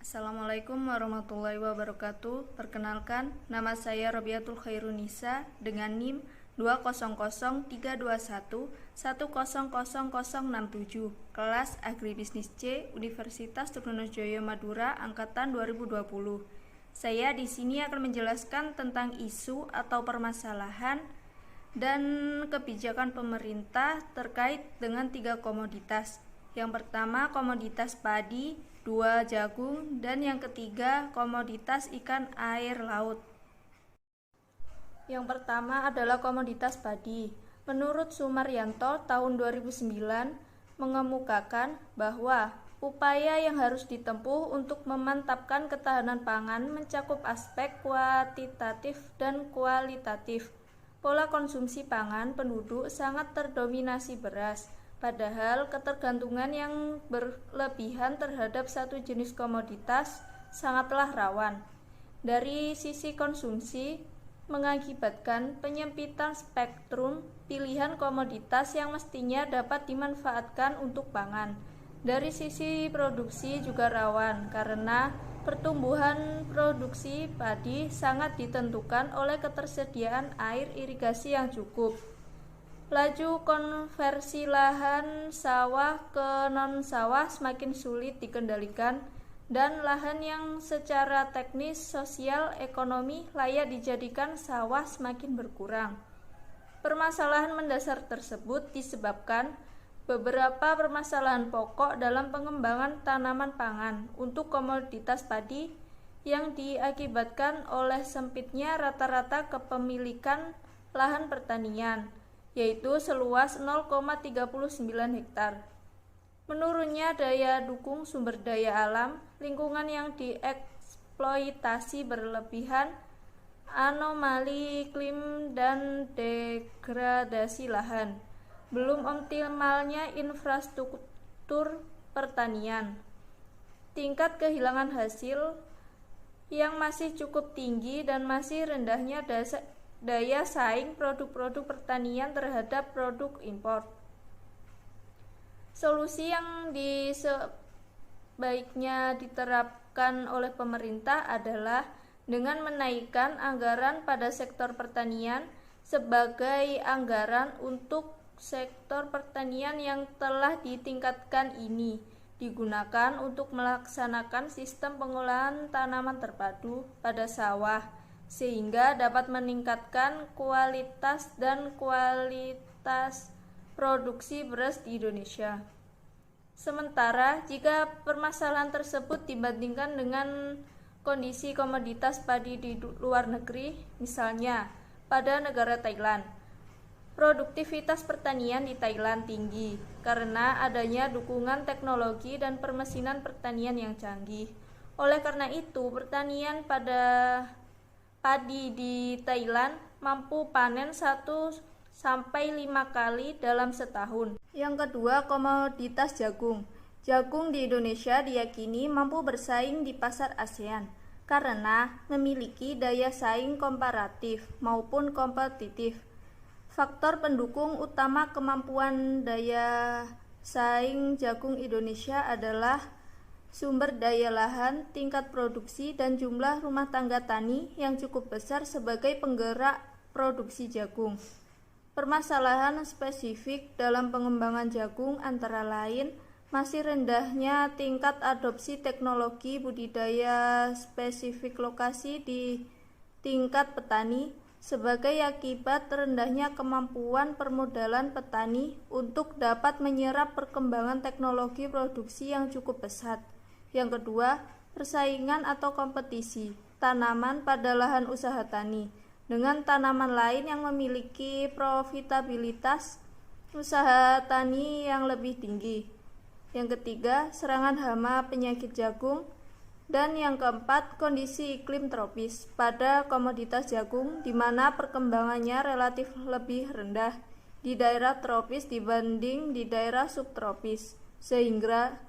Assalamualaikum warahmatullahi wabarakatuh. Perkenalkan, nama saya Robiatul Khairunisa dengan NIM 2003211000067, kelas Agribisnis C, Universitas Trunojoyo Madura, angkatan 2020. Saya di sini akan menjelaskan tentang isu atau permasalahan dan kebijakan pemerintah terkait dengan 3 komoditas. Yang pertama komoditas padi, 2 jagung, dan yang ketiga komoditas ikan air laut. Yang pertama adalah komoditas padi. Menurut Sumaryanto tahun 2009 mengemukakan bahwa upaya yang harus ditempuh untuk memantapkan ketahanan pangan mencakup aspek kuantitatif dan kualitatif. Pola konsumsi pangan penduduk sangat terdominasi beras. Padahal ketergantungan yang berlebihan terhadap satu jenis komoditas sangatlah rawan. Dari sisi konsumsi, mengakibatkan penyempitan spektrum pilihan komoditas yang mestinya dapat dimanfaatkan untuk pangan. Dari sisi produksi juga rawan, karena pertumbuhan produksi padi sangat ditentukan oleh ketersediaan air irigasi yang cukup. Laju konversi lahan sawah ke non-sawah semakin sulit dikendalikan, dan lahan yang secara teknis, sosial, ekonomi layak dijadikan sawah semakin berkurang. Permasalahan mendasar tersebut disebabkan beberapa permasalahan pokok dalam pengembangan tanaman pangan untuk komoditas padi yang diakibatkan oleh sempitnya rata-rata kepemilikan lahan pertanian, yaitu seluas 0,39 hektar. Menurunnya daya dukung sumber daya alam, lingkungan yang dieksploitasi berlebihan, anomali iklim, dan degradasi lahan. Belum optimalnya infrastruktur pertanian. Tingkat kehilangan hasil yang masih cukup tinggi dan masih rendahnya daya saing produk-produk pertanian terhadap produk impor. Solusi yang sebaiknya diterapkan oleh pemerintah adalah dengan menaikkan anggaran pada sektor pertanian sebagai anggaran untuk sektor pertanian yang telah ditingkatkan ini digunakan untuk melaksanakan sistem pengolahan tanaman terpadu pada sawah, sehingga dapat meningkatkan kualitas dan kualitas produksi beras di Indonesia. Sementara, jika permasalahan tersebut dibandingkan dengan kondisi komoditas padi di luar negeri, misalnya pada negara Thailand, produktivitas pertanian di Thailand tinggi karena adanya dukungan teknologi dan permesinan pertanian yang canggih. Oleh karena itu, pertanian pada padi di Thailand mampu panen 1-5 kali dalam setahun. Yang kedua, komoditas jagung. Jagung di Indonesia diyakini mampu bersaing di pasar ASEAN karena memiliki daya saing komparatif maupun kompetitif. Faktor pendukung utama kemampuan daya saing jagung Indonesia adalah sumber daya lahan, tingkat produksi, dan jumlah rumah tangga tani yang cukup besar sebagai penggerak produksi jagung. Permasalahan spesifik dalam pengembangan jagung antara lain masih rendahnya tingkat adopsi teknologi budidaya spesifik lokasi di tingkat petani sebagai akibat rendahnya kemampuan permodalan petani untuk dapat menyerap perkembangan teknologi produksi yang cukup pesat. Yang kedua, persaingan atau kompetisi tanaman pada lahan usaha tani dengan tanaman lain yang memiliki profitabilitas usaha tani yang lebih tinggi. Yang ketiga, serangan hama penyakit jagung. Dan yang keempat, kondisi iklim tropis pada komoditas jagung di mana perkembangannya relatif lebih rendah di daerah tropis dibanding di daerah subtropis, sehingga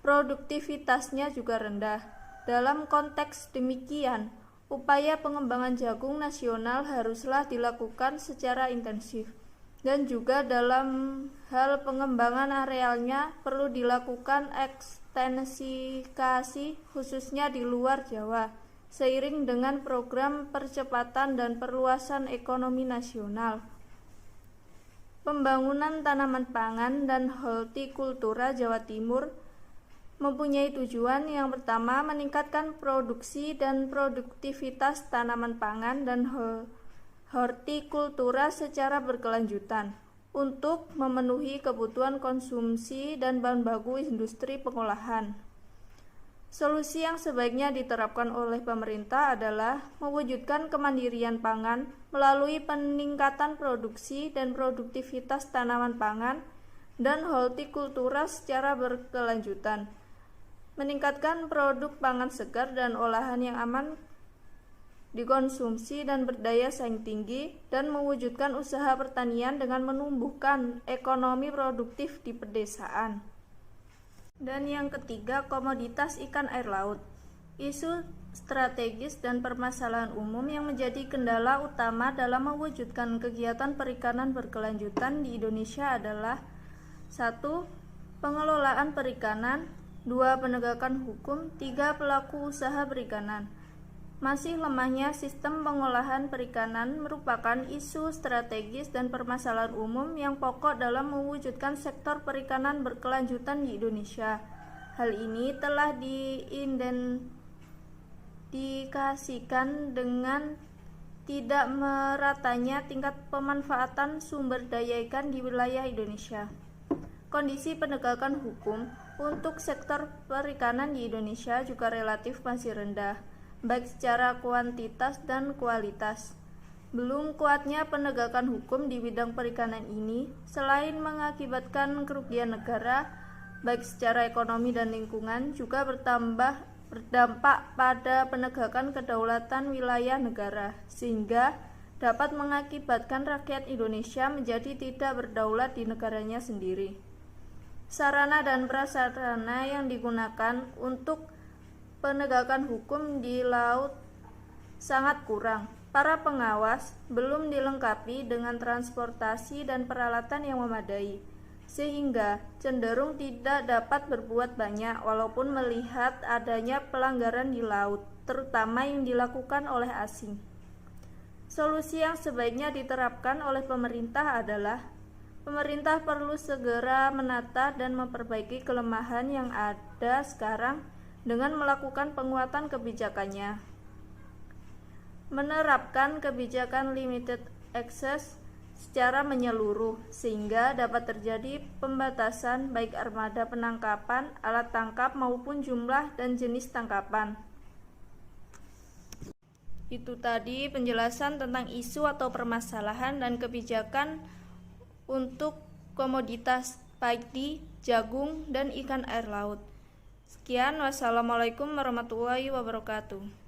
produktivitasnya juga rendah. Dalam konteks demikian, upaya pengembangan jagung nasional haruslah dilakukan secara intensif dan juga dalam hal pengembangan arealnya perlu dilakukan intensifikasi khususnya di luar Jawa, seiring dengan program percepatan dan perluasan ekonomi nasional. Pembangunan tanaman pangan dan hortikultura Jawa Timur mempunyai tujuan yang pertama meningkatkan produksi dan produktivitas tanaman pangan dan hortikultura secara berkelanjutan untuk memenuhi kebutuhan konsumsi dan bahan baku industri pengolahan. Solusi yang sebaiknya diterapkan oleh pemerintah adalah mewujudkan kemandirian pangan melalui peningkatan produksi dan produktivitas tanaman pangan dan hortikultura secara berkelanjutan, meningkatkan produk pangan segar dan olahan yang aman dikonsumsi dan berdaya saing tinggi, dan mewujudkan usaha pertanian dengan menumbuhkan ekonomi produktif di pedesaan. Dan yang ketiga, komoditas ikan air laut. Isu strategis dan permasalahan umum yang menjadi kendala utama dalam mewujudkan kegiatan perikanan berkelanjutan di Indonesia adalah 1. Pengelolaan perikanan, 2. Penegakan hukum, 3. Pelaku usaha perikanan. Masih lemahnya sistem pengolahan perikanan merupakan isu strategis dan permasalahan umum yang pokok dalam mewujudkan sektor perikanan berkelanjutan di Indonesia. Hal ini telah diindikasikan dengan tidak meratanya tingkat pemanfaatan sumber daya ikan di wilayah Indonesia. Kondisi penegakan hukum untuk sektor perikanan di Indonesia juga relatif masih rendah, baik secara kuantitas dan kualitas. Belum kuatnya penegakan hukum di bidang perikanan ini, selain mengakibatkan kerugian negara, baik secara ekonomi dan lingkungan, juga berdampak pada penegakan kedaulatan wilayah negara, sehingga dapat mengakibatkan rakyat Indonesia menjadi tidak berdaulat di negaranya sendiri. Sarana dan prasarana yang digunakan untuk penegakan hukum di laut sangat kurang. Para pengawas belum dilengkapi dengan transportasi dan peralatan yang memadai, sehingga cenderung tidak dapat berbuat banyak walaupun melihat adanya pelanggaran di laut, terutama yang dilakukan oleh asing. Solusi yang sebaiknya diterapkan oleh pemerintah adalah pemerintah perlu segera menata dan memperbaiki kelemahan yang ada sekarang dengan melakukan penguatan kebijakannya, menerapkan kebijakan limited access secara menyeluruh sehingga dapat terjadi pembatasan baik armada penangkapan, alat tangkap maupun jumlah dan jenis tangkapan. Itu tadi penjelasan tentang isu atau permasalahan dan kebijakan untuk komoditas padi, jagung, dan ikan air laut. Sekian, wassalamualaikum warahmatullahi wabarakatuh.